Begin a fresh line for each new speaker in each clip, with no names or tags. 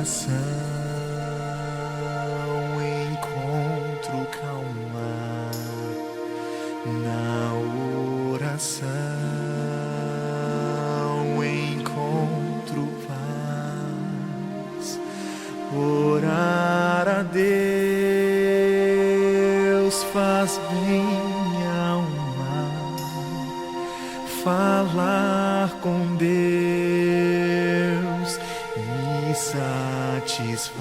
oração encontro calma, na oração encontro paz. Orar a Deus faz bem minha alma, falar com Deus me satisfaz.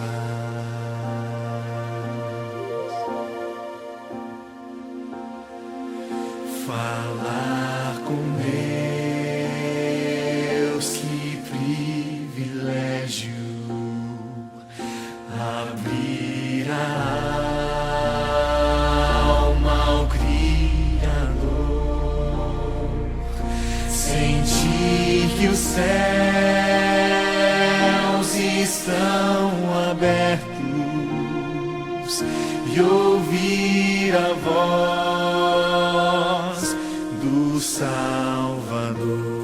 Falar com Deus, que privilégio, abrir a alma ao Criador, sentir que os céus estão abertos e ouvir a voz do Salvador.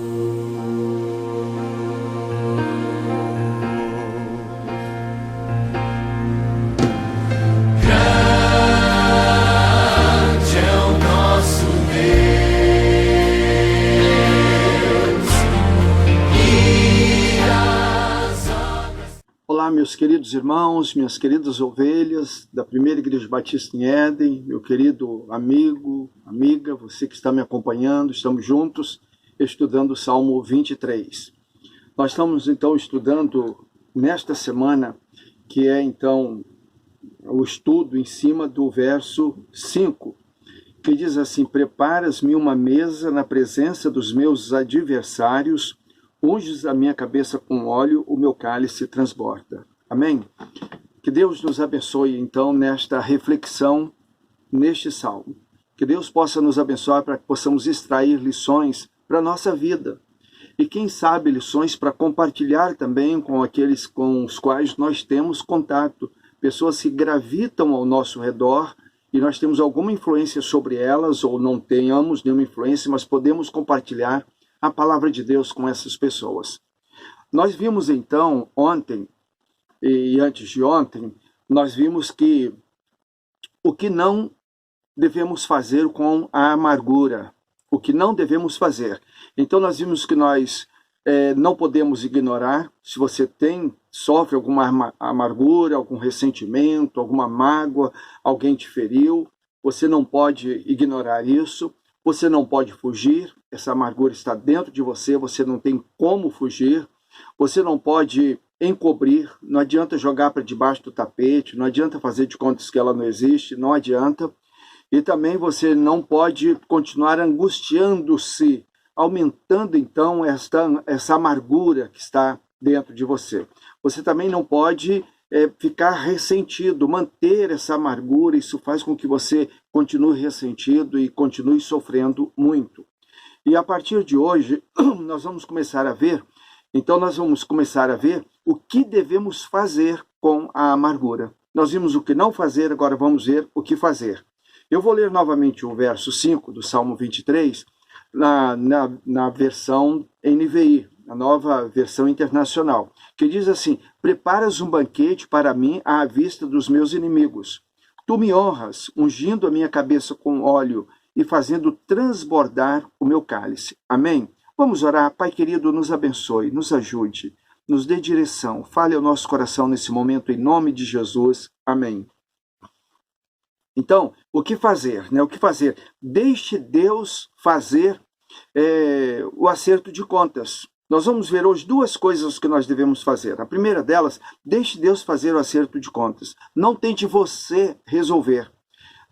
Grande é o nosso Deus e as obras.
Olá, meus queridos irmãos, minhas queridas ovelhas da Primeira Igreja Batista em Éden, meu querido amigo, amiga, você que está me acompanhando, estamos juntos estudando o Salmo 23. Nós estamos então estudando nesta semana, que é então o estudo em cima do verso 5, que diz assim: preparas-me uma mesa na presença dos meus adversários, unges a minha cabeça com óleo, o meu cálice transborda. Amém? Que Deus nos abençoe então nesta reflexão, neste salmo. Que Deus possa nos abençoar para que possamos extrair lições para a nossa vida. E quem sabe lições para compartilhar também com aqueles com os quais nós temos contato. Pessoas que gravitam ao nosso redor e nós temos alguma influência sobre elas ou não tenhamos nenhuma influência, mas podemos compartilhar a palavra de Deus com essas pessoas. Nós vimos então ontem e antes de ontem, nós vimos que o que não devemos fazer com a amargura, o que não devemos fazer. Então nós vimos que nós não podemos ignorar. Se você sofre alguma amargura, algum ressentimento, alguma mágoa, alguém te feriu, você não pode ignorar isso, você não pode fugir, essa amargura está dentro de você, você não tem como fugir, você não pode encobrir, não adianta jogar para debaixo do tapete, não adianta fazer de contas que ela não existe, não adianta. E também você não pode continuar angustiando-se, aumentando então essa amargura que está dentro de você. Você também não pode ficar ressentido, manter essa amargura, isso faz com que você continue ressentido e continue sofrendo muito. E a partir de hoje, nós vamos começar a ver o que devemos fazer com a amargura. Nós vimos o que não fazer, agora vamos ver o que fazer. Eu vou ler novamente o verso 5 do Salmo 23, na versão NVI, a nova versão internacional, que diz assim: preparas um banquete para mim à vista dos meus inimigos. Tu me honras, ungindo a minha cabeça com óleo e fazendo transbordar o meu cálice. Amém? Vamos orar. Pai querido, nos abençoe, nos ajude, nos dê direção, fale ao nosso coração nesse momento, em nome de Jesus. Amém. Então, o que fazer? O que fazer? Deixe Deus fazer o acerto de contas. Nós vamos ver hoje duas coisas que nós devemos fazer. A primeira delas, deixe Deus fazer o acerto de contas. Não tente você resolver.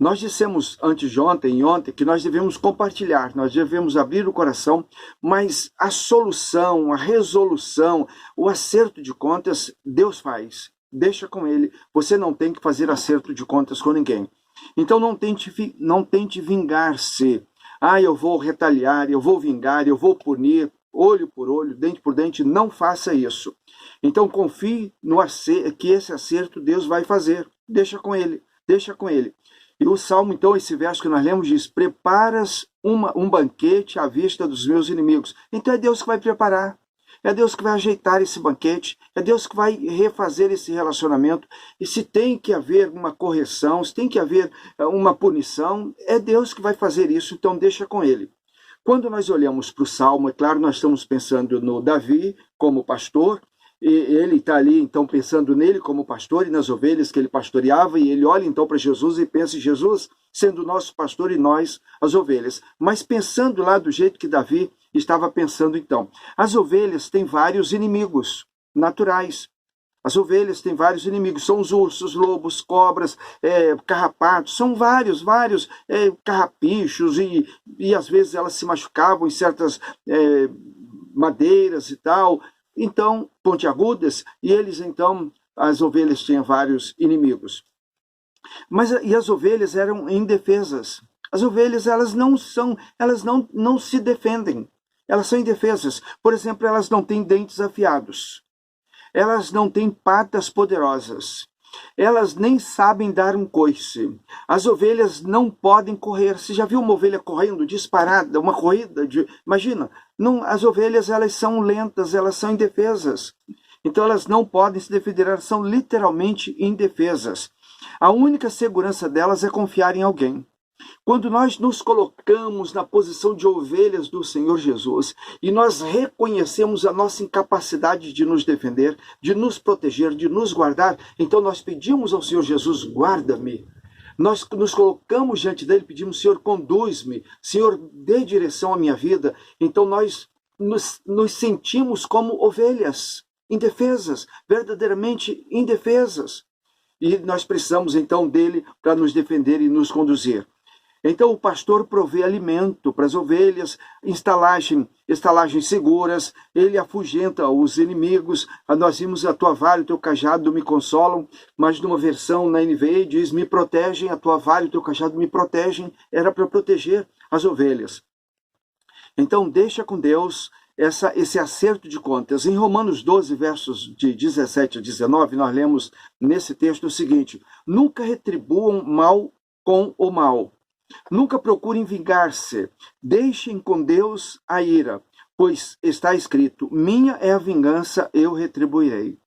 Nós dissemos antes de ontem e ontem que nós devemos compartilhar, nós devemos abrir o coração, mas a solução, a resolução, o acerto de contas, Deus faz. Deixa com Ele. Você não tem que fazer acerto de contas com ninguém. Então não tente vingar-se. Eu vou retaliar, eu vou vingar, eu vou punir, olho por olho, dente por dente. Não faça isso. Então confie que esse acerto Deus vai fazer. Deixa com Ele, deixa com Ele. E o Salmo, então, esse verso que nós lemos diz: preparas um banquete à vista dos meus inimigos. Então é Deus que vai preparar. É Deus que vai ajeitar esse banquete, é Deus que vai refazer esse relacionamento. E se tem que haver uma correção, se tem que haver uma punição, é Deus que vai fazer isso, então deixa com Ele. Quando nós olhamos para o Salmo, é claro, nós estamos pensando no Davi como pastor, e ele está ali, então, pensando nele como pastor e nas ovelhas que ele pastoreava, e ele olha, então, para Jesus e pensa em Jesus sendo o nosso pastor e nós, as ovelhas. Mas pensando lá do jeito que Davi estava pensando, então. As ovelhas têm vários inimigos naturais. As ovelhas têm vários inimigos, são os ursos, lobos, cobras, carrapatos, são vários carrapichos, e às vezes elas se machucavam em certas madeiras e tal, então, pontiagudas, e eles então, as ovelhas tinham vários inimigos. E as ovelhas eram indefesas. As ovelhas, elas não se defendem, elas são indefesas. Por exemplo, elas não têm dentes afiados, elas não têm patas poderosas, elas nem sabem dar um coice. As ovelhas não podem correr. Você já viu uma ovelha correndo disparada, uma corrida? Imagina, não, as ovelhas, elas são lentas, elas são indefesas. Então elas não podem se defender, elas são literalmente indefesas. A única segurança delas é confiar em alguém. Quando nós nos colocamos na posição de ovelhas do Senhor Jesus e nós reconhecemos a nossa incapacidade de nos defender, de nos proteger, de nos guardar, então nós pedimos ao Senhor Jesus, guarda-me. Nós nos colocamos diante dele, pedimos, Senhor, conduz-me, Senhor, dê direção à minha vida. Então nós nos sentimos como ovelhas, indefesas, verdadeiramente indefesas. E nós precisamos então dele para nos defender e nos conduzir. Então o pastor provê alimento para as ovelhas, estalagens seguras, ele afugenta os inimigos. Nós vimos a tua vara e o teu cajado me consolam, mas numa versão na NVI diz, me protegem, a tua vara e o teu cajado me protegem, era para proteger as ovelhas. Então deixa com Deus esse acerto de contas. Em Romanos 12, versos de 17 a 19, nós lemos nesse texto o seguinte, nunca retribuam mal com o mal. Nunca procurem vingar-se, deixem com Deus a ira, pois está escrito, minha é a vingança, eu retribuirei.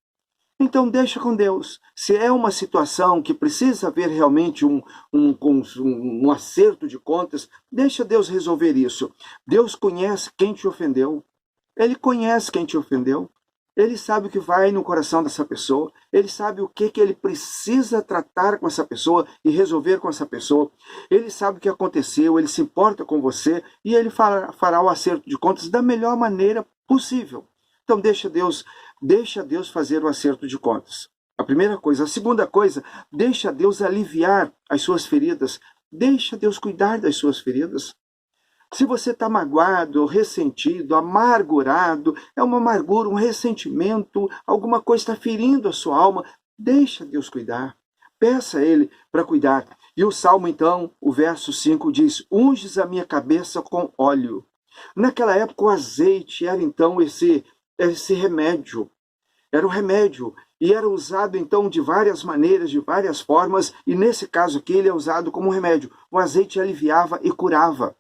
Então deixa com Deus. Se é uma situação que precisa haver realmente um acerto de contas, deixa Deus resolver isso. Deus conhece quem te ofendeu, Ele conhece quem te ofendeu. Ele sabe o que vai no coração dessa pessoa. Ele sabe o que ele precisa tratar com essa pessoa e resolver com essa pessoa. Ele sabe o que aconteceu, ele se importa com você e ele fará o acerto de contas da melhor maneira possível. Então deixa Deus fazer o acerto de contas. A primeira coisa. A segunda coisa, deixa Deus aliviar as suas feridas. Deixa Deus cuidar das suas feridas. Se você está magoado, ressentido, amargurado, é uma amargura, um ressentimento, alguma coisa está ferindo a sua alma, deixa Deus cuidar. Peça a Ele para cuidar. E o Salmo, então, o verso 5 diz, unges a minha cabeça com óleo. Naquela época o azeite era então esse remédio. Era o remédio. E era usado então de várias maneiras, de várias formas. E nesse caso aqui ele é usado como remédio. O azeite aliviava e curava.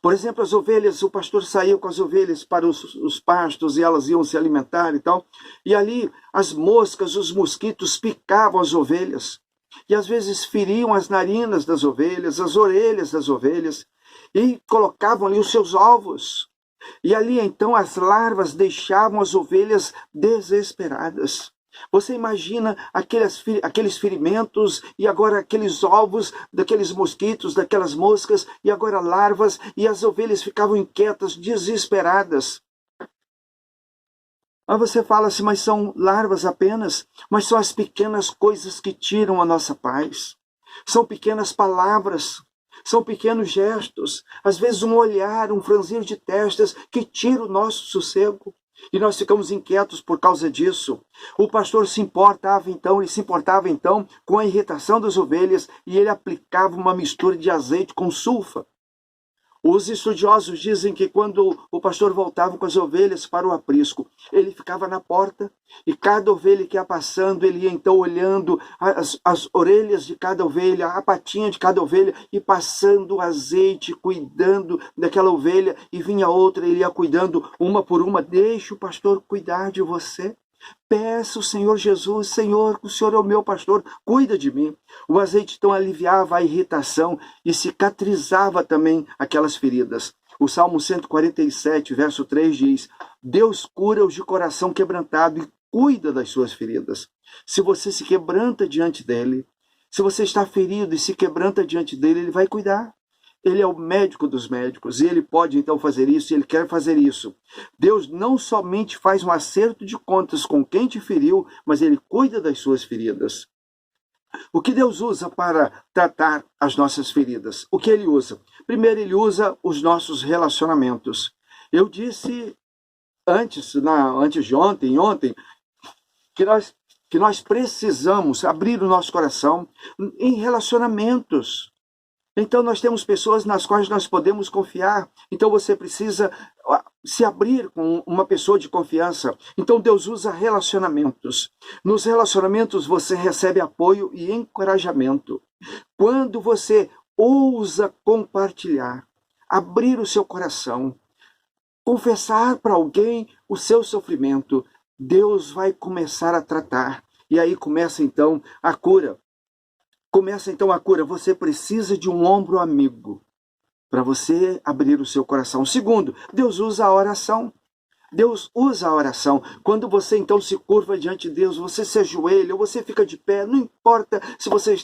Por exemplo, as ovelhas, o pastor saiu com as ovelhas para os pastos e elas iam se alimentar e tal. E ali as moscas, os mosquitos picavam as ovelhas. E às vezes feriam as narinas das ovelhas, as orelhas das ovelhas. E colocavam ali os seus ovos. E ali então as larvas deixavam as ovelhas desesperadas. Você imagina aqueles ferimentos e agora aqueles ovos daqueles mosquitos, daquelas moscas e agora larvas e as ovelhas ficavam inquietas, desesperadas. Aí você fala assim, mas são larvas apenas, mas são as pequenas coisas que tiram a nossa paz. São pequenas palavras, são pequenos gestos, às vezes um olhar, um franzir de testas que tira o nosso sossego. E nós ficamos inquietos por causa disso. O pastor se importava então com a irritação das ovelhas e ele aplicava uma mistura de azeite com sulfa. Os estudiosos dizem que quando o pastor voltava com as ovelhas para o aprisco, ele ficava na porta e cada ovelha que ia passando, ele ia então olhando as orelhas de cada ovelha, a patinha de cada ovelha e passando o azeite, cuidando daquela ovelha, e vinha outra, ele ia cuidando uma por uma. Deixe o pastor cuidar de você. Peça o Senhor Jesus: Senhor, o Senhor é o meu pastor, cuida de mim. O azeite então aliviava a irritação e cicatrizava também aquelas feridas. O Salmo 147, verso 3 diz: Deus cura os de coração quebrantado e cuida das suas feridas. Se você se quebranta diante dele, se você está ferido e se quebranta diante dele, ele vai cuidar. Ele é o médico dos médicos e ele pode então fazer isso, e ele quer fazer isso. Deus não somente faz um acerto de contas com quem te feriu, mas ele cuida das suas feridas. O que Deus usa para tratar as nossas feridas? O que ele usa? Primeiro, ele usa os nossos relacionamentos. Eu disse antes de ontem, que nós precisamos abrir o nosso coração em relacionamentos. Então nós temos pessoas nas quais nós podemos confiar. Então você precisa se abrir com uma pessoa de confiança. Então Deus usa relacionamentos. Nos relacionamentos você recebe apoio e encorajamento. Quando você ousa compartilhar, abrir o seu coração, confessar para alguém o seu sofrimento, Deus vai começar a tratar. E aí começa então a cura. Você precisa de um ombro amigo para você abrir o seu coração. Segundo, Deus usa a oração. Deus usa a oração. Quando você então se curva diante de Deus, você se ajoelha ou você fica de pé, não importa se você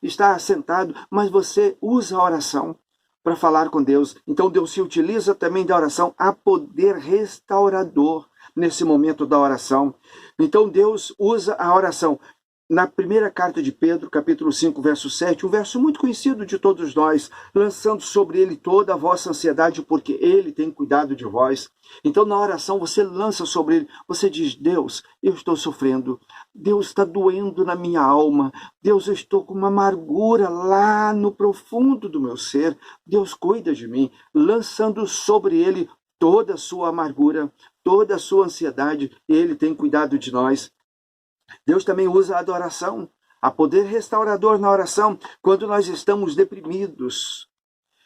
está sentado, mas você usa a oração para falar com Deus. Então Deus se utiliza também da oração a poder restaurador nesse momento da oração. Então Deus usa a oração. Na primeira carta de Pedro, capítulo 5, verso 7, um verso muito conhecido de todos nós: lançando sobre ele toda a vossa ansiedade, porque ele tem cuidado de vós. Então, na oração, você lança sobre ele, você diz: Deus, eu estou sofrendo, Deus está doendo na minha alma, Deus, eu estou com uma amargura lá no profundo do meu ser, Deus, cuida de mim, lançando sobre ele toda a sua amargura, toda a sua ansiedade, ele tem cuidado de nós. Deus também usa a adoração, a poder restaurador na oração, quando nós estamos deprimidos.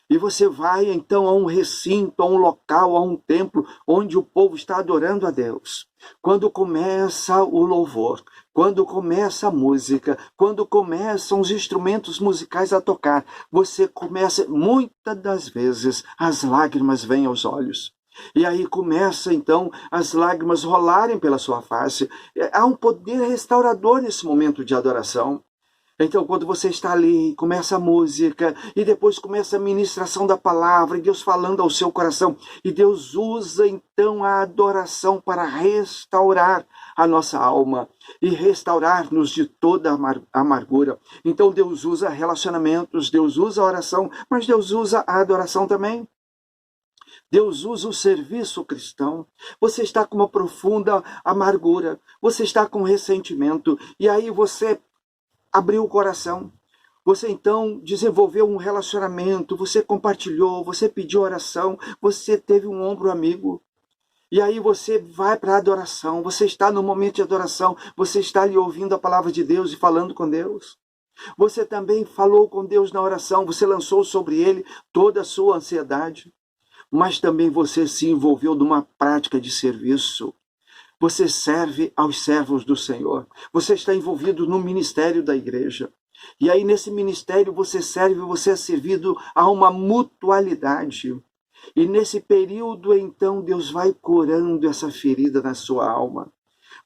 E você vai então a um recinto, a um local, a um templo, onde o povo está adorando a Deus. Quando começa o louvor, quando começa a música, quando começam os instrumentos musicais a tocar, você começa, muitas das vezes, as lágrimas vêm aos olhos. E aí começa então as lágrimas rolarem pela sua face. Há um poder restaurador nesse momento de adoração. Então quando você está ali, começa a música e depois começa a ministração da palavra, e Deus falando ao seu coração, e Deus usa então a adoração para restaurar a nossa alma e restaurar-nos de toda a amargura. Então Deus usa relacionamentos, Deus usa a oração, mas Deus usa a adoração também. Deus usa o serviço cristão. Você está com uma profunda amargura, você está com ressentimento, e aí você abriu o coração. Você então desenvolveu um relacionamento, você compartilhou, você pediu oração, você teve um ombro amigo. E aí você vai para a adoração, você está no momento de adoração, você está ali ouvindo a palavra de Deus e falando com Deus. Você também falou com Deus na oração, você lançou sobre ele toda a sua ansiedade. Mas também você se envolveu numa prática de serviço. Você serve aos servos do Senhor. Você está envolvido no ministério da igreja. E aí nesse ministério você serve, você é servido a uma mutualidade. E nesse período então Deus vai curando essa ferida na sua alma.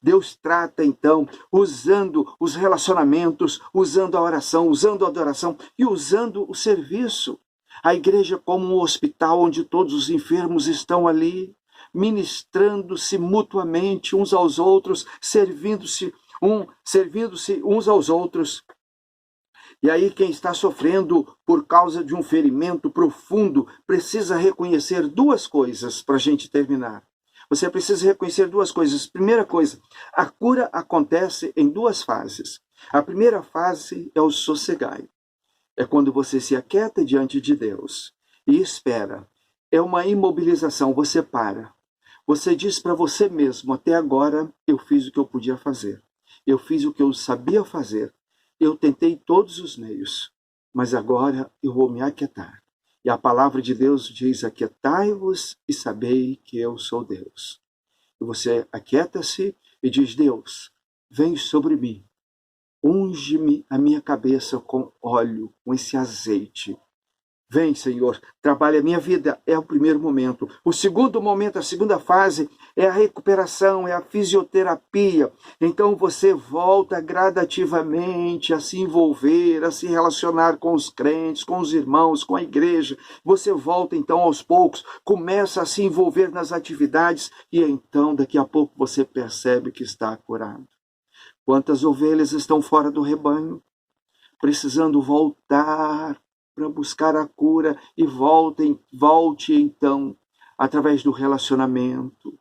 Deus trata então usando os relacionamentos, usando a oração, usando a adoração e usando o serviço. A igreja como um hospital onde todos os enfermos estão ali, ministrando-se mutuamente uns aos outros, servindo-se uns aos outros. E aí quem está sofrendo por causa de um ferimento profundo precisa reconhecer duas coisas para a gente terminar. Você precisa reconhecer duas coisas. Primeira coisa, a cura acontece em duas fases. A primeira fase é o sossegai. É quando você se aquieta diante de Deus. e espera. É uma imobilização, você para. Você diz para você mesmo, até agora eu fiz o que eu podia fazer. Eu fiz o que eu sabia fazer. Eu tentei todos os meios, mas agora eu vou me aquietar. E a palavra de Deus diz, aquietai-vos e sabei que eu sou Deus. E você aquieta-se e diz, Deus, vem sobre mim. Unge-me a minha cabeça com óleo, com esse azeite. Vem, Senhor, trabalha a minha vida, é o primeiro momento. O segundo momento, a segunda fase, é a recuperação, é a fisioterapia. Então você volta gradativamente a se envolver, a se relacionar com os crentes, com os irmãos, com a igreja. Você volta então aos poucos, começa a se envolver nas atividades e então daqui a pouco você percebe que está curado. Quantas ovelhas estão fora do rebanho, precisando voltar para buscar a cura e volte então, através do relacionamento,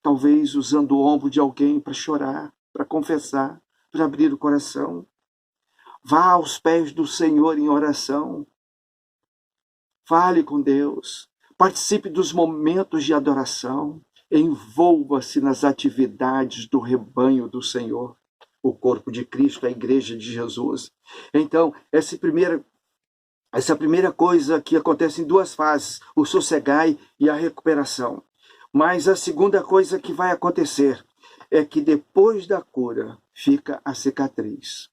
talvez usando o ombro de alguém para chorar, para confessar, para abrir o coração. Vá aos pés do Senhor em oração. Fale com Deus. Participe dos momentos de adoração. Envolva-se nas atividades do rebanho do Senhor, o corpo de Cristo, a igreja de Jesus. Então, essa primeira coisa que acontece em duas fases, o sossegai e a recuperação. Mas a segunda coisa que vai acontecer é que depois da cura fica a cicatriz.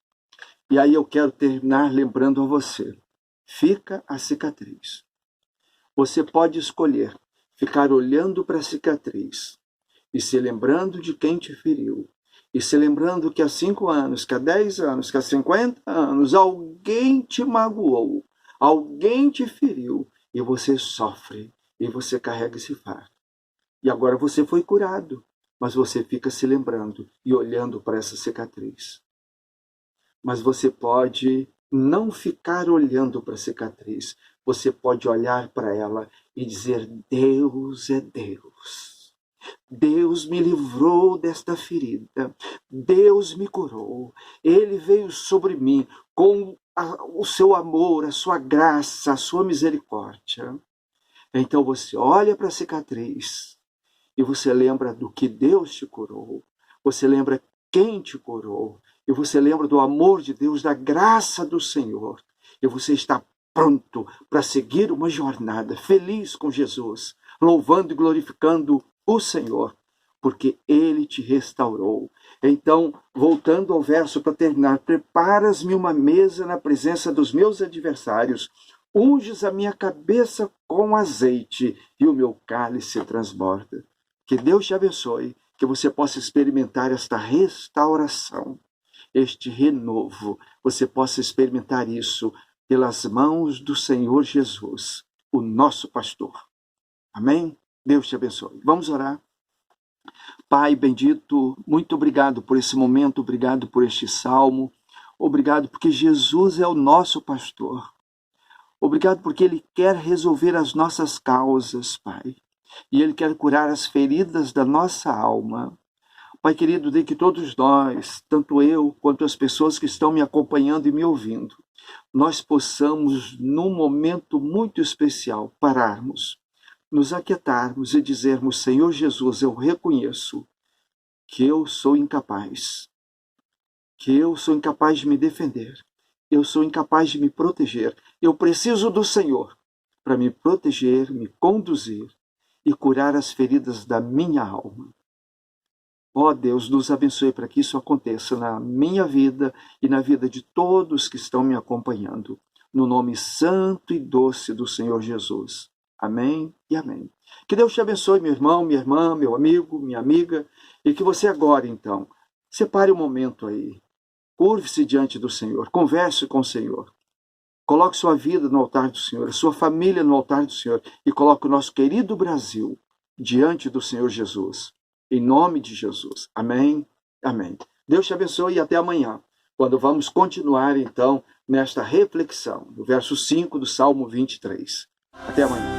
E aí eu quero terminar lembrando a você, fica a cicatriz. Você pode escolher ficar olhando para a cicatriz e se lembrando de quem te feriu. E se lembrando que há 5 anos, que há 10 anos, que há 50 anos, alguém te magoou. Alguém te feriu e você sofre e você carrega esse fardo. E agora você foi curado, mas você fica se lembrando e olhando para essa cicatriz. Mas você pode não ficar olhando para a cicatriz. Você pode olhar para ela e dizer, Deus é Deus. Deus me livrou desta ferida. Deus me curou. Ele veio sobre mim com o seu amor, a sua graça, a sua misericórdia. Então você olha para a cicatriz e você lembra do que Deus te curou. Você lembra quem te curou. E você lembra do amor de Deus, da graça do Senhor. E você está pronto para seguir uma jornada feliz com Jesus, louvando e glorificando o Senhor, porque Ele te restaurou. Então, voltando ao verso para terminar, preparas-me uma mesa na presença dos meus adversários, unges a minha cabeça com azeite e o meu cálice transborda. Que Deus te abençoe, que você possa experimentar esta restauração, este renovo, você possa experimentar isso pelas mãos do Senhor Jesus, o nosso pastor. Amém? Deus te abençoe. Vamos orar. Pai bendito, muito obrigado por esse momento, obrigado por este salmo, obrigado porque Jesus é o nosso pastor. Obrigado porque Ele quer resolver as nossas causas, Pai. E Ele quer curar as feridas da nossa alma. Pai querido, de que todos nós, tanto eu quanto as pessoas que estão me acompanhando e me ouvindo, nós possamos, num momento muito especial, pararmos, nos aquietarmos e dizermos, Senhor Jesus, eu reconheço que eu sou incapaz, de me defender, eu sou incapaz de me proteger, eu preciso do Senhor para me proteger, me conduzir e curar as feridas da minha alma. Ó Deus, nos abençoe para que isso aconteça na minha vida e na vida de todos que estão me acompanhando. No nome santo e doce do Senhor Jesus. Amém e amém. Que Deus te abençoe, meu irmão, minha irmã, meu amigo, minha amiga, e que você agora, então, separe um momento aí. Curve-se diante do Senhor, converse com o Senhor. Coloque sua vida no altar do Senhor, sua família no altar do Senhor, e coloque o nosso querido Brasil diante do Senhor Jesus. Em nome de Jesus. Amém. Amém. Deus te abençoe e até amanhã, quando vamos continuar, então, nesta reflexão, do verso 5 do Salmo 23. Até amanhã.